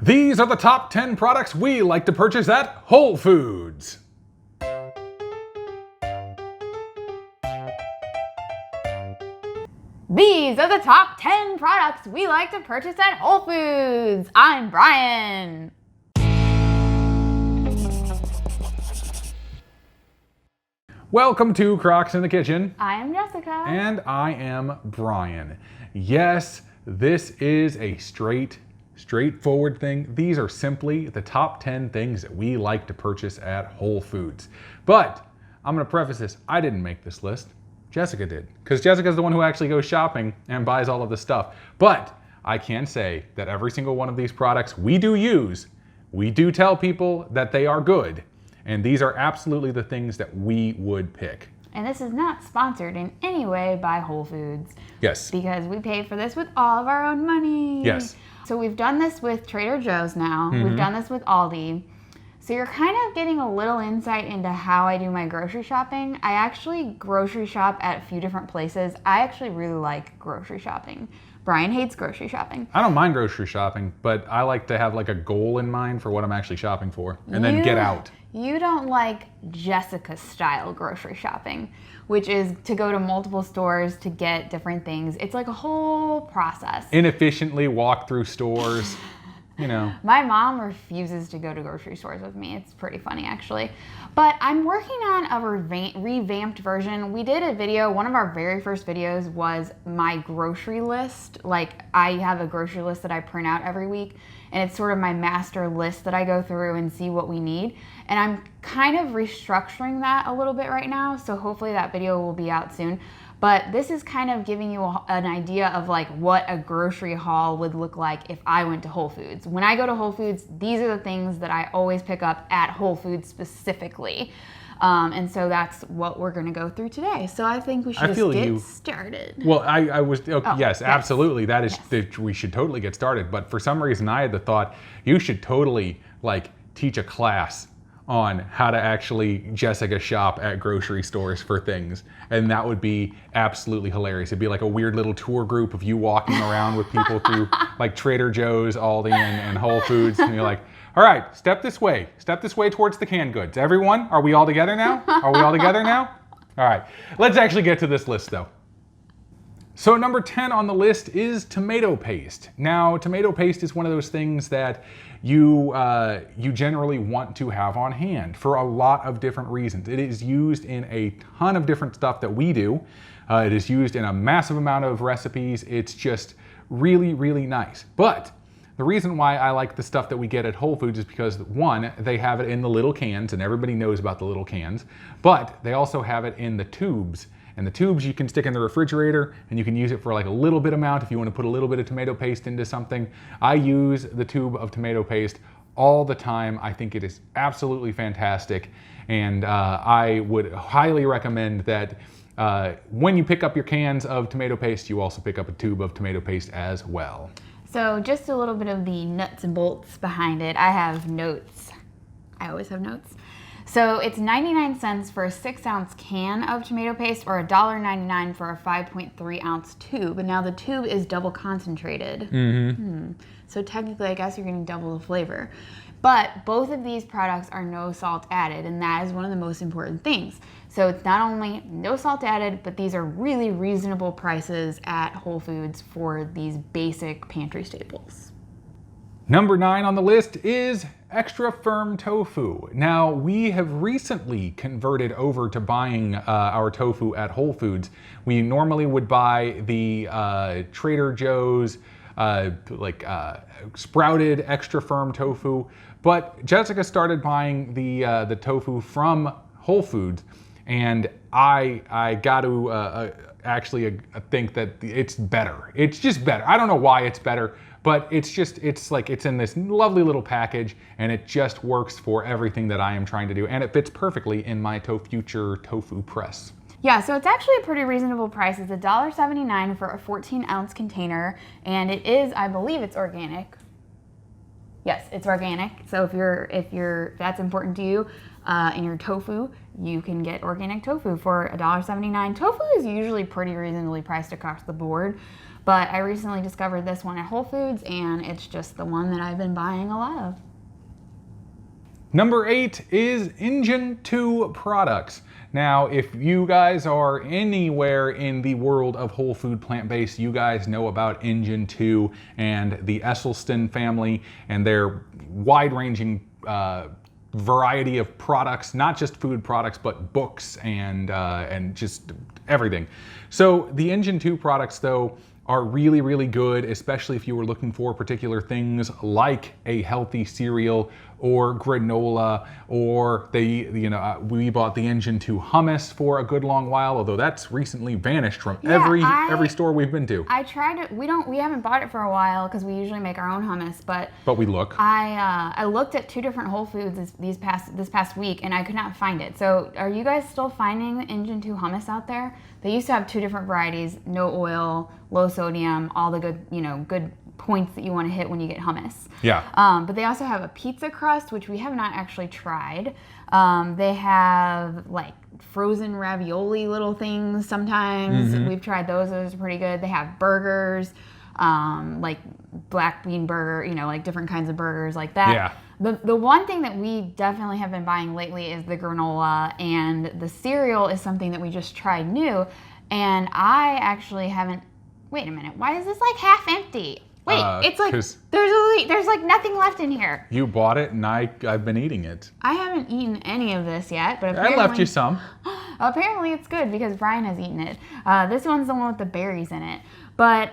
These are the top 10 products we like to purchase at Whole Foods. These are the top 10 products we like to purchase at Whole Foods. I'm Brian. Welcome to Crocs in the Kitchen. I am Jessica. And I am Brian. Yes, this is a straightforward thing. These are simply the top 10 things that we like to purchase at Whole Foods. But I'm gonna preface this, I didn't make this list. Jessica did, because Jessica's the one who actually goes shopping and buys all of this stuff. But I can say that every single one of these products we do use, we do tell people that they are good. And these are absolutely the things that we would pick. And this is not sponsored in any way by Whole Foods. Yes. Because we paid for this with all of our own money. Yes. So we've done this with Trader Joe's now. We've done this with Aldi. So you're kind of getting a little insight into how I do my grocery shopping. I actually grocery shop at a few different places. I actually really like grocery shopping. Brian hates grocery shopping. I don't mind grocery shopping, but I like to have like a goal in mind for what I'm actually shopping for and then get out. You don't like Jessica style grocery shopping, which is to go to multiple stores to get different things. It's like a whole process. Inefficiently walk through stores. You know. My mom refuses to go to grocery stores with me. It's pretty funny, actually. But I'm working on a revamped version. We did a video, one of our very first videos was my grocery list. Like, I have a grocery list that I print out every week, and it's sort of my master list that I go through and see what we need. And I'm kind of restructuring that a little bit right now, so hopefully that video will be out soon. But this is kind of giving you an idea of like what a grocery haul would look like if I went to Whole Foods. When I go to Whole Foods, these are the things that I always pick up at Whole Foods specifically. And so that's what we're gonna go through today. So I think we should just get started. Well, I was, yes, absolutely. That is, we should totally get started. But for some reason I had the thought, you should totally like teach a class on how to actually Jessica shop at grocery stores for things. And that would be absolutely hilarious. It'd be like a weird little tour group of you walking around with people through like Trader Joe's, Aldi, and Whole Foods. And you're like, all right, step this way towards the canned goods. Everyone, are we all together now? Are we all together now? All right, let's actually get to this list though. So number 10 on the list is tomato paste. Now, tomato paste is one of those things that you generally want to have on hand for a lot of different reasons. It is used in a ton of different stuff that we do. It is used in a massive amount of recipes. It's just really, really nice. But the reason why I like the stuff that we get at Whole Foods is because, one, they have it in the little cans, and everybody knows about the little cans, but they also have it in the tubes. And the tubes you can stick in the refrigerator, and you can use it for like a little bit amount if you want to put a little bit of tomato paste into something. I use the tube of tomato paste all the time. I think it is absolutely fantastic. And I would highly recommend that when you pick up your cans of tomato paste, you also pick up a tube of tomato paste as well. So just a little bit of the nuts and bolts behind it. I have notes. I always have notes. So it's 99 cents for a 6-ounce can of tomato paste or $1.99 for a 5.3-ounce tube. And now the tube is double concentrated. So technically, I guess you're getting double the flavor. But both of these products are no salt added, and that is one of the most important things. So it's not only no salt added, but these are really reasonable prices at Whole Foods for these basic pantry staples. Number 9 on the list is extra firm tofu. Now, we have recently converted over to buying our tofu at Whole Foods. We normally would buy the Trader Joe's sprouted extra firm tofu, but Jessica started buying the tofu from Whole Foods, and I got to actually think that it's better. It's just better. I don't know why it's better, but it's in this lovely little package, and it just works for everything that I am trying to do, and it fits perfectly in my future tofu press. Yeah, so it's actually a pretty reasonable price. It's $1.79 for a 14-ounce container, and it is, I believe it's organic. Yes, it's organic. So if that's important to you in your tofu, you can get organic tofu for $1.79. Tofu is usually pretty reasonably priced across the board, But I recently discovered this one at Whole Foods, and it's just the one that I've been buying a lot of. Number 8 is Engine 2 products. Now, if you guys are anywhere in the world of whole food plant-based, you guys know about Engine 2 and the Esselstyn family and their wide-ranging variety of products, not just food products, but books and just everything. So the Engine 2 products, though, are really, really good, especially if you were looking for particular things like a healthy cereal or granola, or we bought the Engine 2 hummus for a good long while, although that's recently vanished from every store we've been to. I tried it. We haven't bought it for a while because we usually make our own hummus, but we look. I looked at 2 different Whole Foods this past week, and I could not find it. So are you guys still finding the Engine 2 hummus out there? They used to have 2 different varieties: no oil, low sodium, all the good points that you want to hit when you get hummus. Yeah. But they also have a pizza crust, which we have not actually tried. They have like frozen ravioli little things sometimes. We've tried those. Those are pretty good. They have burgers, like black bean burger, like different kinds of burgers like that. Yeah. The one thing that we definitely have been buying lately is the granola, and the cereal is something that we just tried new. And I actually haven't. Wait a minute. Why is this like half empty? Wait, it's like there's like nothing left in here. You bought it, and I've been eating it. I haven't eten any of this yet, but apparently, I left you some. Apparently it's good because Brian has eaten it. This one's the one with the berries in it. But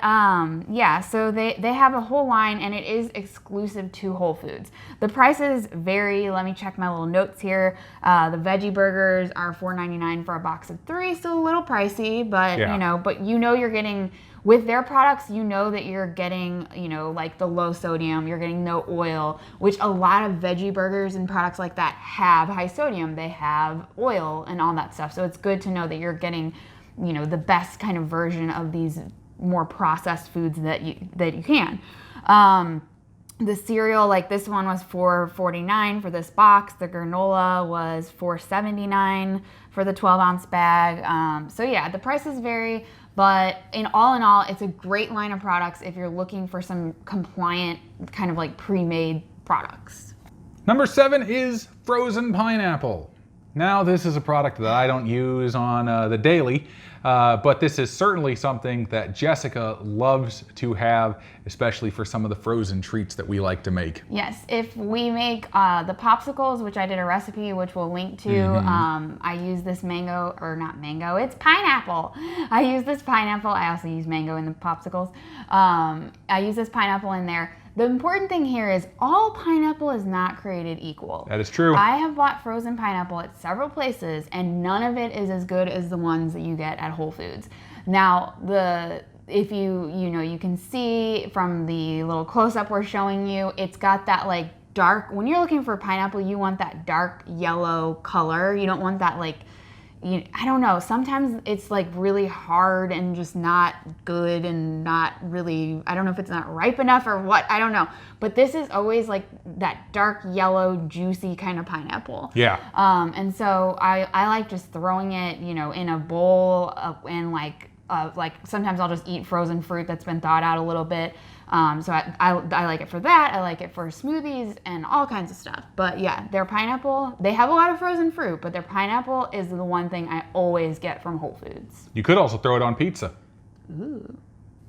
yeah, so they have a whole line, and it is exclusive to Whole Foods. The prices vary. Let me check my little notes here. The veggie burgers are $4.99 for a box of 3, still a little pricey, but you're getting. With their products, that you're getting, like the low sodium, you're getting no oil, which a lot of veggie burgers and products like that have high sodium. They have oil and all that stuff. So it's good to know that you're getting, the best kind of version of these more processed foods that you can. The cereal, like this one was $4.49 for this box. The granola was $4.79 for the 12-ounce bag. So yeah, the prices vary. But in all, it's a great line of products if you're looking for some compliant kind of like pre-made products. Number 7 is frozen pineapple. Now, this is a product that I don't use on the daily, but this is certainly something that Jessica loves to have, especially for some of the frozen treats that we like to make. Yes, if we make the popsicles, which I did a recipe, which we'll link to, I use this it's pineapple. I use this pineapple. I also use mango in the popsicles. I use this pineapple in there. The important thing here is all pineapple is not created equal. That is true. I have bought frozen pineapple at several places, and none of it is as good as the ones that you get at Whole Foods. Now, if you can see from the little close-up we're showing you, it's got that like dark, when you're looking for pineapple, you want that dark yellow color. You don't want that like, I don't know, sometimes it's like really hard and just not good and not really, I don't know if it's not ripe enough or what, I don't know. But this is always like that dark yellow, juicy kind of pineapple. Yeah. And so I like just throwing it, in a bowl and like sometimes I'll just eat frozen fruit that's been thawed out a little bit. So I like it for that. I like it for smoothies and all kinds of stuff. But yeah, their pineapple, they have a lot of frozen fruit, but their pineapple is the one thing I always get from Whole Foods. You could also throw it on pizza. Ooh.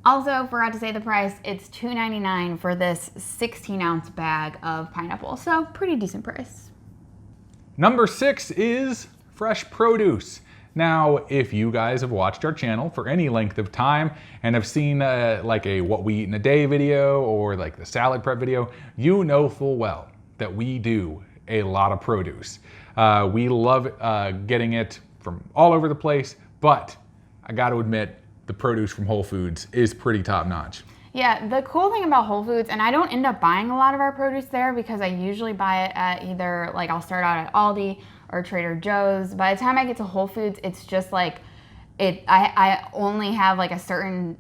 Also, forgot to say the price, it's $2.99 for this 16-ounce bag of pineapple. So pretty decent price. Number 6 is fresh produce. Now, if you guys have watched our channel for any length of time and have seen like a what we eat in a day video or like the salad prep video, you know full well that we do a lot of produce. We love getting it from all over the place, but I got to admit, the produce from Whole Foods is pretty top notch. Yeah, the cool thing about Whole Foods, and I don't end up buying a lot of our produce there because I usually buy it at either, like I'll start out at Aldi or Trader Joe's. By the time I get to Whole Foods, it's just like I only have like a certain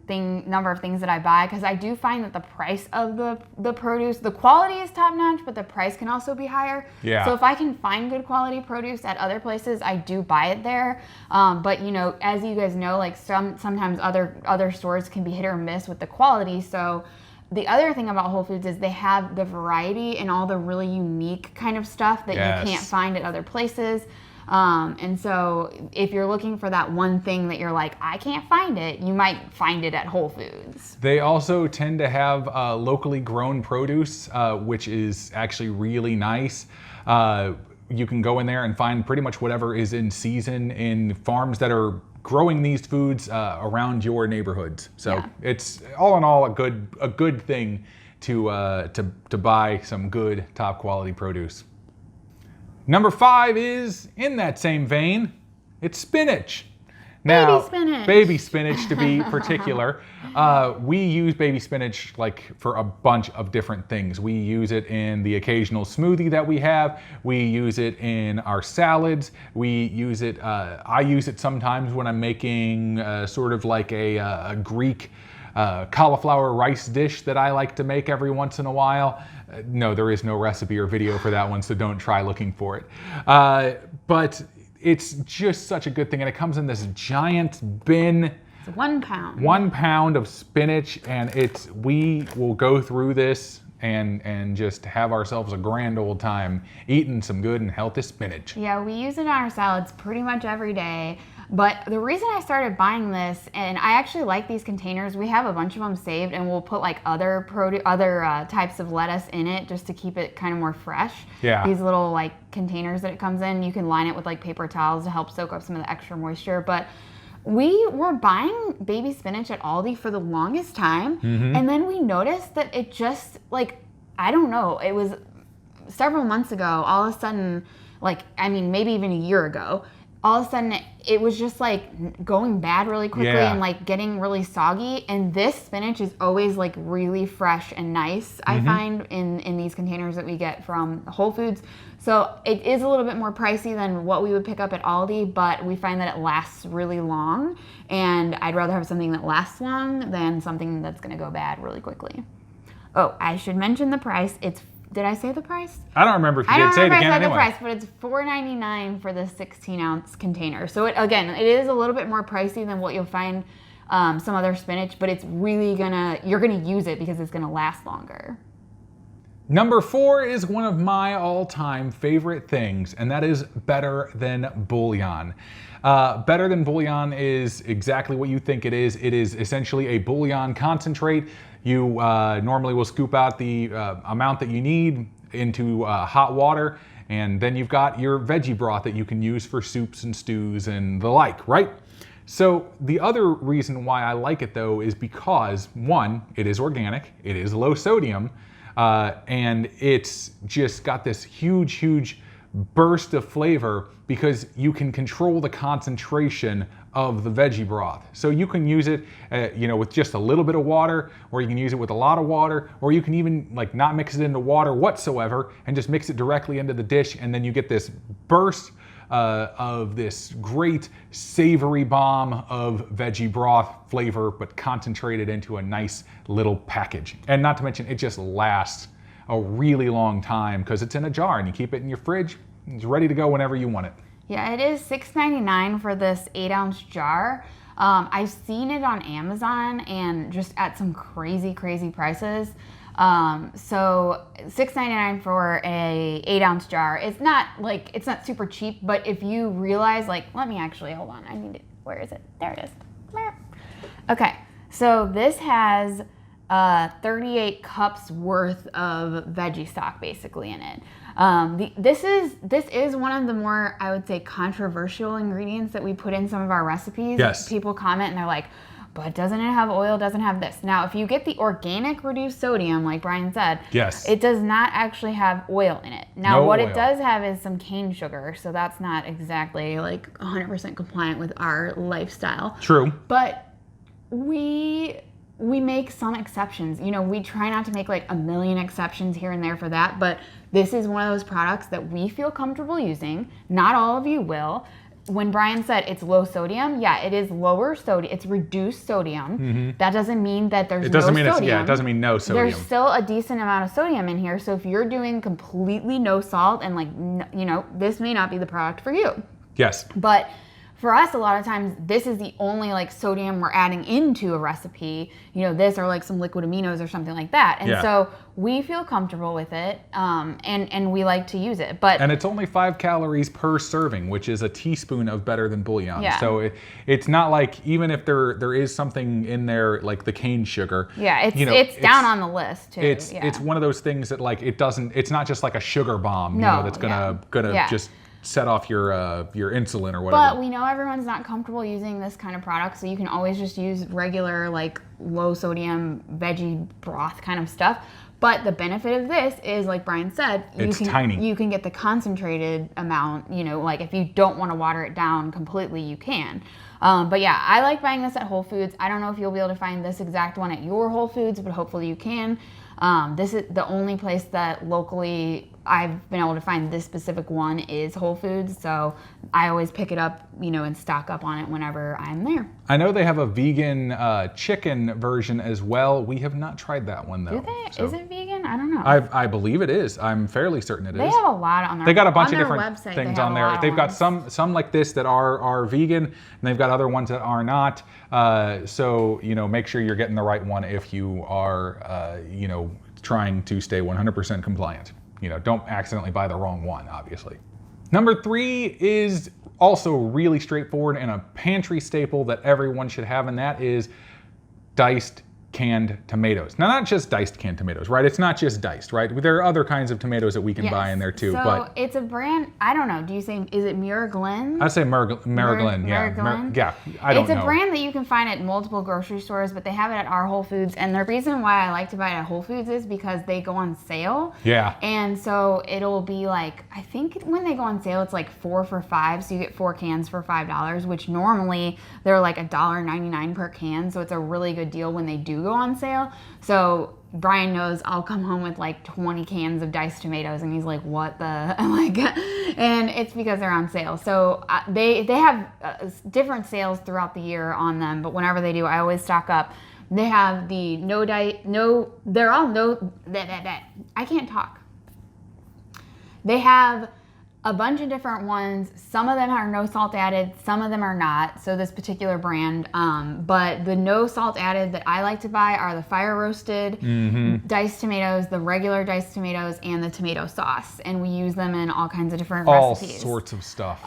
number of things that I buy, because I do find that the price of the produce, the quality is top notch, but the price can also be higher. Yeah. So if I can find good quality produce at other places, I do buy it there. But you know, as you guys know, like sometimes other stores can be hit or miss with the quality. So the other thing about Whole Foods is they have the variety and all the really unique kind of stuff that you can't find at other places. And so if you're looking for that one thing that you're like, I can't find it, you might find it at Whole Foods. They also tend to have locally grown produce, which is actually really nice. You can go in there and find pretty much whatever is in season in farms that are growing these foods around your neighborhoods. So it's all in all a good thing to buy some good top quality produce. Number 5 is, in that same vein, it's spinach. Now, baby spinach to be particular. We use baby spinach like for a bunch of different things. We use it in the occasional smoothie that we have. We use it in our salads. We use it, I use it sometimes when I'm making sort of like a Greek cauliflower rice dish that I like to make every once in a while. No, there is no recipe or video for that one, so don't try looking for it. But it's just such a good thing, and it comes in this giant bin. It's 1 pound. 1 pound of spinach, and we will go through this and just have ourselves a grand old time eating some good and healthy spinach. Yeah, we use it on our salads pretty much every day. But the reason I started buying this, and I actually like these containers, we have a bunch of them saved, and we'll put like other types of lettuce in it just to keep it kind of more fresh. Yeah. These little like containers that it comes in, you can line it with like paper towels to help soak up some of the extra moisture. But we were buying baby spinach at Aldi for the longest time, and then we noticed that it just like, I don't know, it was several months ago, all of a sudden, like, I mean, maybe even a year ago, all of a sudden it was just like going bad really quickly and like getting really soggy. And this spinach is always like really fresh and nice, I find, in these containers that we get from Whole Foods. So it is a little bit more pricey than what we would pick up at Aldi, but we find that it lasts really long. And I'd rather have something that lasts long than something that's gonna go bad really quickly. Oh, I should mention the price. Did I say the price? I don't remember if you did. Say it again anyway. I don't remember if I said the price, but it's $4.99 for the 16-ounce container. So it is a little bit more pricey than what you'll find some other spinach, but it's really you're gonna use it because it's gonna last longer. Number 4 is one of my all-time favorite things, and that is Better Than Bullion. Better Than Bullion is exactly what you think it is. It is essentially a bouillon concentrate. You normally will scoop out the amount that you need into hot water, and then you've got your veggie broth that you can use for soups and stews and the like, right? So the other reason why I like it though is because, one, it is organic, it is low sodium, and it's just got this huge burst of flavor because you can control the concentration of the veggie broth. So you can use it, with just a little bit of water, or you can use it with a lot of water, or you can even like not mix it into water whatsoever and just mix it directly into the dish, and then you get this burst of this great savory bomb of veggie broth flavor, but concentrated into a nice little package. And not to mention, it just lasts a really long time because it's in a jar and you keep it in your fridge. It's ready to go whenever you want it. Yeah, it is $6.99 for this 8-ounce jar. I've seen it on Amazon and just at some crazy prices. So $6.99 for a 8-ounce jar. It's not super cheap, but if you realize, let me actually, hold on. Where is it? There it is. Okay, so this has 38 cups worth of veggie stock basically in it. This is one of the more, I would say, controversial ingredients that we put in some of our recipes. Yes. People comment and they're like, but doesn't it have oil, doesn't have this. Now, if you get the organic reduced sodium, like Brian said, yes, it does not actually have oil in it. Now, what it does have is some cane sugar, so that's not exactly 100% compliant with our lifestyle. True. But we make some exceptions. We try not to make a million exceptions here and there for that, but this is one of those products that we feel comfortable using. Not all of you will. when Brian said it's low sodium, yeah, it is lower sodium. It's reduced sodium. That doesn't mean that there's It doesn't no mean sodium. it doesn't mean no sodium. There's still a decent amount of sodium in here. So if you're doing completely no salt and like, you know, this may not be the product for you. Yes. But for us, a lot of times, this is the only like sodium we're adding into a recipe, you know, this or like some liquid aminos or something like that. And so we feel comfortable with it, and we like to use it. And it's only 5 calories per serving, which is a teaspoon of Better Than Bullion. Yeah. So it's not like, even if there is something in there like the cane sugar. Yeah, it's down on the list too. It's one of those things that like it's not just like a sugar bomb, you know, that's gonna just set off your insulin or whatever. But we know everyone's not comfortable using this kind of product, so you can always just use regular like low sodium veggie broth kind of stuff. But the benefit of this is, like Brian said, tiny. You can get the concentrated amount, you know, like if you don't want to water it down completely, you can. But yeah, I like buying this at Whole Foods. I don't know if you'll be able to find this exact one at your Whole Foods, but hopefully you can. This is the only place that locally I've been able to find this specific one is Whole Foods, so I always pick it up, you know, and stock up on it whenever I'm there. I know they have a vegan chicken version as well. We have not tried that one though. Do they? So is it vegan? I don't know. I believe it is. I'm fairly certain it is. They have a lot on their. They got a bunch of different website, things on there. They've got some like this that are vegan, and they've got other ones that are not. So you know, make sure you're getting the right one if you are you know, trying to stay 100% compliant. You know, don't accidentally buy the wrong one, obviously. Number 3 is also really straightforward and a pantry staple that everyone should have, and that is diced canned tomatoes. Now, not just diced canned tomatoes, right? It's not just diced, right? There are other kinds of tomatoes that we can buy in there too. So but it's a brand, I don't know, do you say, is it Miraglin? I'd say Miraglin, yeah. I don't know. It's a brand that you can find at multiple grocery stores, but they have it at our Whole Foods. And the reason why I like to buy it at Whole Foods is because they go on sale. Yeah. And so it'll be like, I think when they go on sale, it's like 4 for $5. So you get 4 cans for $5, which normally they're like $1.99 per can. So it's a really good deal when they do go on sale. So Brian knows I'll come home with like 20 cans of diced tomatoes, and he's like, what the, I'm like, and it's because they're on sale. So they have different sales throughout the year on them, but whenever they do, I always stock up. They have the they're all I can't talk. They have a bunch of different ones. Some of them are no salt added, some of them are not. So this particular brand, but the no salt added that I like to buy are the fire roasted diced tomatoes, the regular diced tomatoes, and the tomato sauce. And we use them in all kinds of different recipes. All sorts of stuff.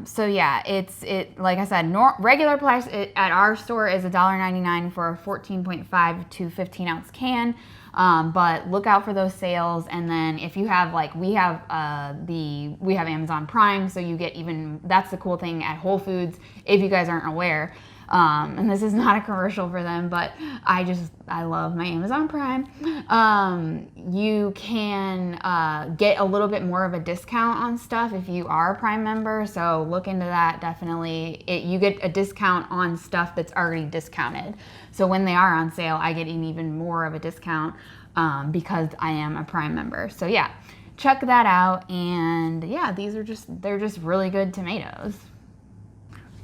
So yeah, it like I said, regular price at our store is $1.99 for a 14.5 to 15 ounce can. But look out for those sales, and then if you have like we have Amazon Prime, so you get even, that's the cool thing at Whole Foods if you guys aren't aware. And this is not a commercial for them, but I love my Amazon Prime. You can get a little bit more of a discount on stuff if you are a Prime member, so look into that. Definitely, you get a discount on stuff that's already discounted. So when they are on sale, I get an even more of a discount because I am a Prime member. So yeah, check that out. And yeah, they're just really good tomatoes.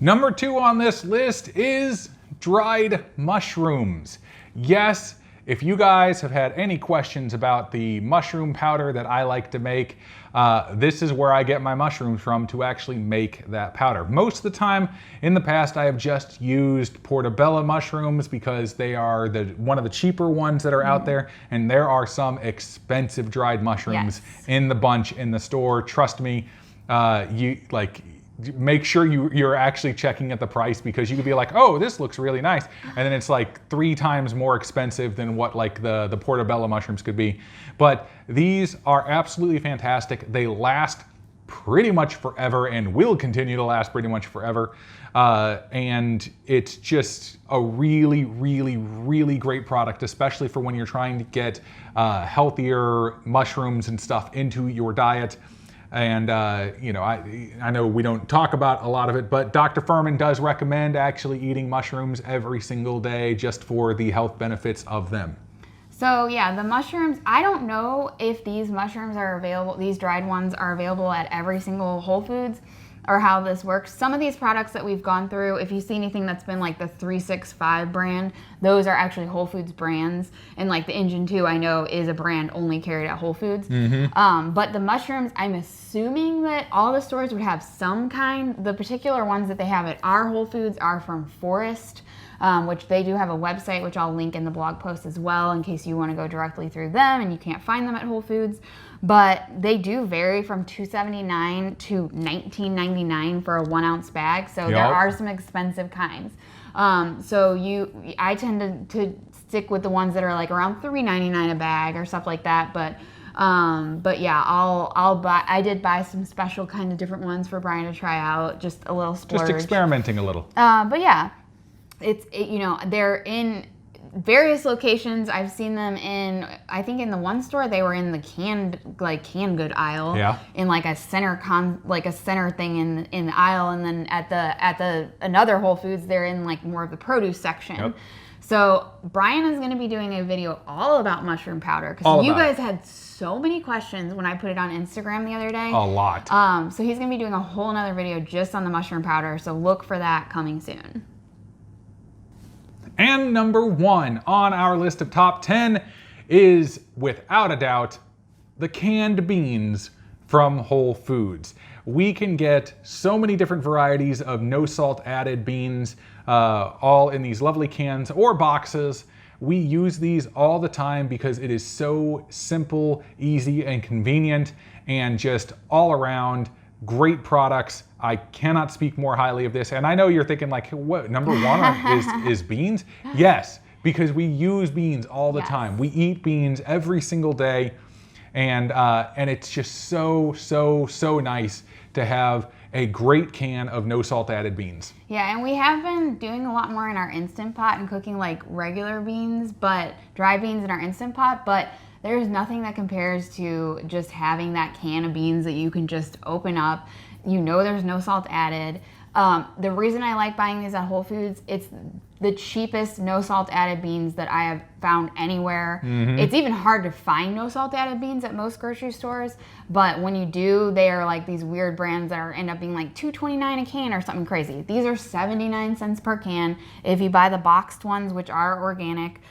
Number 2 on this list is dried mushrooms. Yes, if you guys have had any questions about the mushroom powder that I like to make, this is where I get my mushrooms from to actually make that powder. Most of the time in the past, I have just used portobello mushrooms because they are one of the cheaper ones that are out there, and there are some expensive dried mushrooms in the bunch in the store. Trust me, make sure you're actually checking at the price, because you could be like, oh, this looks really nice, and then it's like 3 times more expensive than what like the portobello mushrooms could be. But these are absolutely fantastic. They last pretty much forever and will continue to last pretty much forever. And it's just a really, really, really great product, especially for when you're trying to get healthier mushrooms and stuff into your diet. And, you know, I know we don't talk about a lot of it, but Dr. Furman does recommend actually eating mushrooms every single day just for the health benefits of them. So yeah, the mushrooms, I don't know if these mushrooms are available, these dried ones are available at every single Whole Foods. or how this works. Some of these products that we've gone through, if you see anything that's been like the 365 brand, those are actually Whole Foods brands. And like the Engine 2, I know, is a brand only carried at Whole Foods. But the mushrooms, I'm assuming that all the stores would have some kind. The particular ones that they have at our Whole Foods are from Forest, which they do have a website, which I'll link in the blog post as well, in case you want to go directly through them and you can't find them at Whole Foods. But they do vary from $2.79 to $19.99 for a 1 ounce bag. So there are some expensive kinds. I tend to stick with the ones that are like around $3.99 a bag or stuff like that. But yeah, I'll buy. I did buy some special kind of different ones for Brian to try out, just a little splurge. Just experimenting a little. But yeah, they're in various locations. I've seen them I think in the one store they were in the canned good aisle. Yeah. In like a center thing in the aisle, and then at the another Whole Foods they're in like more of the produce section. Yep. So Brian is going to be doing a video all about mushroom powder, because you guys had so many questions when I put it on Instagram the other day. A lot. So he's going to be doing a whole nother video just on the mushroom powder. So look for that coming soon. And number 1 on our list of top 10 is, without a doubt, the canned beans from Whole Foods. We can get so many different varieties of no salt added beans, all in these lovely cans or boxes. We use these all the time because it is so simple, easy, and convenient, and just all around great products. I cannot speak more highly of this. And I know you're thinking like, what, number 1 is beans? Yes, because we use beans all the time. We eat beans every single day. And it's just so nice to have a great can of no salt added beans. Yeah, and we have been doing a lot more in our Instant Pot and cooking like regular beans, but dry beans in our Instant Pot, but there's nothing that compares to just having that can of beans that you can just open up. You know there's no salt added. The reason I like buying these at Whole Foods, it's the cheapest no salt added beans that I have found anywhere. It's even hard to find no salt added beans at most grocery stores, but when you do, they are like these weird brands that end up being like $2.29 a can or something crazy. These are 79 cents per can. If you buy the boxed ones, which are organic,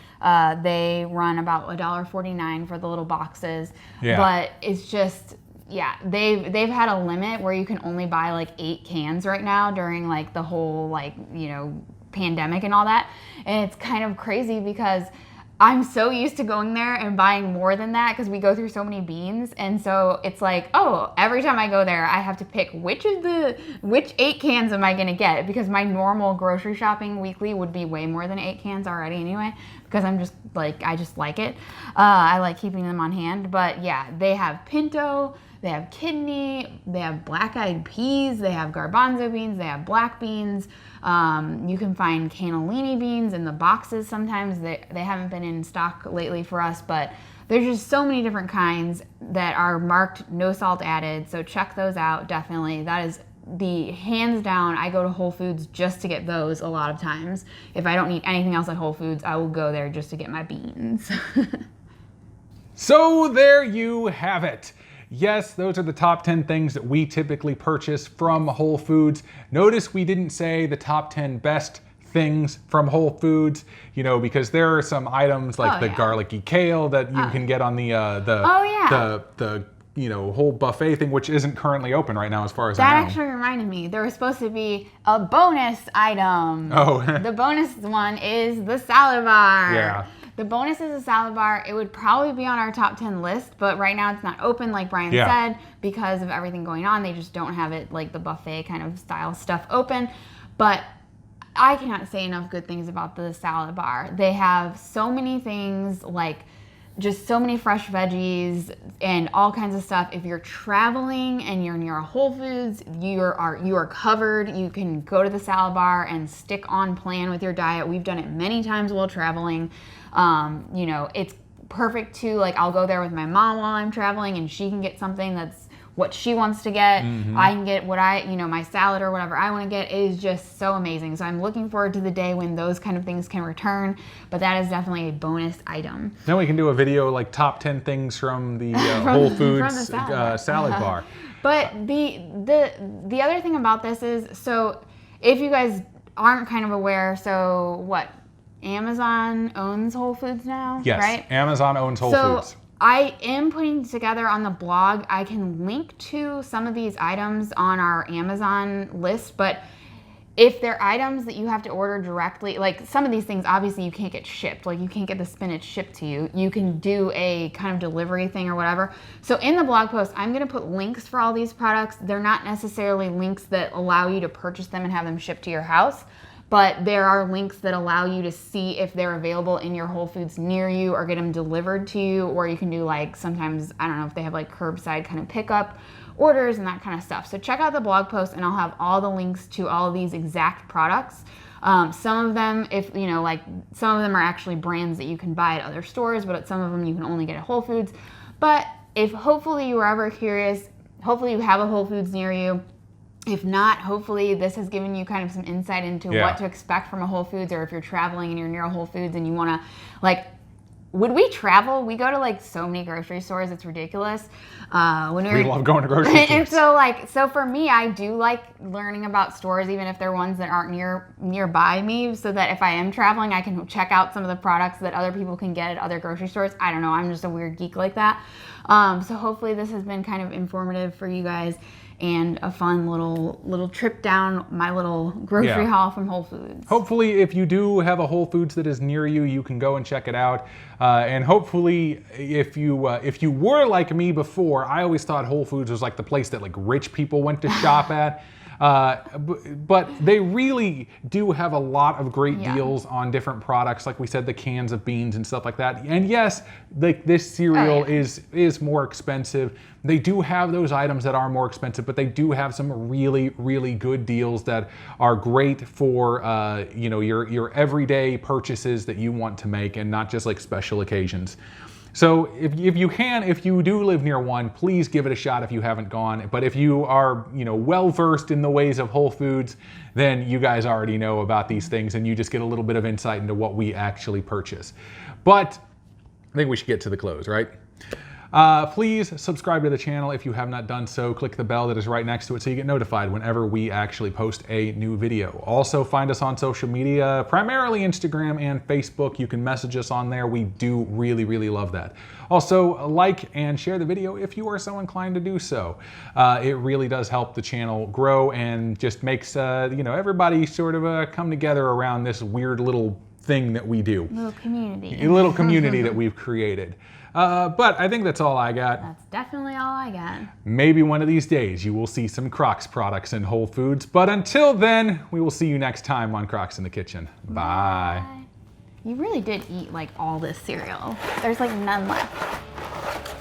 they run about $1.49 for the little boxes. Yeah. But it's just, yeah, they've had a limit where you can only buy like 8 cans right now during like the whole pandemic and all that. And it's kind of crazy because I'm so used to going there and buying more than that because we go through so many beans. And so it's like, oh, every time I go there, I have to pick which 8 cans am I going to get, because my normal grocery shopping weekly would be way more than 8 cans already anyway, because I just like it. I like keeping them on hand. But yeah, they have pinto, they have kidney, they have black-eyed peas, they have garbanzo beans, they have black beans. You can find cannellini beans in the boxes sometimes. They haven't been in stock lately for us, but there's just so many different kinds that are marked no salt added. So check those out, definitely. That is the hands down. I go to Whole Foods just to get those a lot of times. If I don't need anything else at Whole Foods, I will go there just to get my beans. So there you have it. Yes, those are the top 10 things that we typically purchase from Whole Foods. Notice we didn't say the top 10 best things from Whole Foods, because there are some items like the garlicky kale that you can get on the whole buffet thing, which isn't currently open right now as far as I know. That actually reminded me, there was supposed to be a bonus item. Oh. The bonus one is the salad bar. Yeah. The bonus is a salad bar. It would probably be on our top 10 list, but right now it's not open, like Brian said, because of everything going on. They just don't have it like the buffet kind of style stuff open. But I cannot say enough good things about the salad bar. They have so many things, like just so many fresh veggies and all kinds of stuff. If you're traveling and you're near a Whole Foods, you are covered. You can go to the salad bar and stick on plan with your diet. We've done it many times while traveling. It's perfect too. Like, I'll go there with my mom while I'm traveling and she can get something that's what she wants to get. I can get what my salad or whatever I want to get. It is just so amazing. So I'm looking forward to the day when those kind of things can return, but that is definitely a bonus item. Then we can do a video like top 10 things from the Whole Foods salad bar. But the other thing about this is, so if you guys aren't kind of aware, so what? Amazon owns Whole Foods now, yes, right? Amazon owns Whole Foods. I am putting together on the blog, I can link to some of these items on our Amazon list, but if they're items that you have to order directly, like some of these things, obviously you can't get shipped. Like you can't get the spinach shipped to you. You can do a kind of delivery thing or whatever. So in the blog post, I'm gonna put links for all these products. They're not necessarily links that allow you to purchase them and have them shipped to your house, but there are links that allow you to see if they're available in your Whole Foods near you or get them delivered to you, or you can do like sometimes, I don't know if they have like curbside kind of pickup orders and that kind of stuff. So check out the blog post and I'll have all the links to all of these exact products. Some of them, some of them are actually brands that you can buy at other stores, but some of them you can only get at Whole Foods. But if hopefully you were ever curious, hopefully you have a Whole Foods near you. If not, hopefully this has given you kind of some insight into what to expect from a Whole Foods, or if you're traveling and you're near a Whole Foods and you want to, would we travel? We go to so many grocery stores, it's ridiculous. We love going to grocery stores. And so for me, I do like learning about stores, even if they're ones that aren't nearby me, so that if I am traveling, I can check out some of the products that other people can get at other grocery stores. I don't know, I'm just a weird geek like that. So hopefully this has been kind of informative for you guys and a fun little trip down my little grocery haul from Whole Foods. Hopefully, if you do have a Whole Foods that is near you, you can go and check it out. And hopefully, if you were like me before, I always thought Whole Foods was like the place that like rich people went to shop at. But they really do have a lot of great deals on different products. Like we said, the cans of beans and stuff like that. And yes, this cereal is more expensive. They do have those items that are more expensive, but they do have some really, really good deals that are great for your everyday purchases that you want to make, and not just like special occasions. So if you do live near one, please give it a shot if you haven't gone. But if you are, well versed in the ways of Whole Foods, then you guys already know about these things and you just get a little bit of insight into what we actually purchase. But I think we should get to the close, right? Please subscribe to the channel if you have not done so. Click the bell that is right next to it so you get notified whenever we actually post a new video. Also, find us on social media, primarily Instagram and Facebook. You can message us on there. We do really, really love that. Also, like and share the video if you are so inclined to do so. It really does help the channel grow and just makes everybody sort of come together around this weird little thing that we do. Little community. A little community that we've created. But I think that's all I got. That's definitely all I got. Maybe one of these days you will see some Crocs products in Whole Foods. But until then, we will see you next time on Crocs in the Kitchen. Bye. You really did eat all this cereal. There's none left.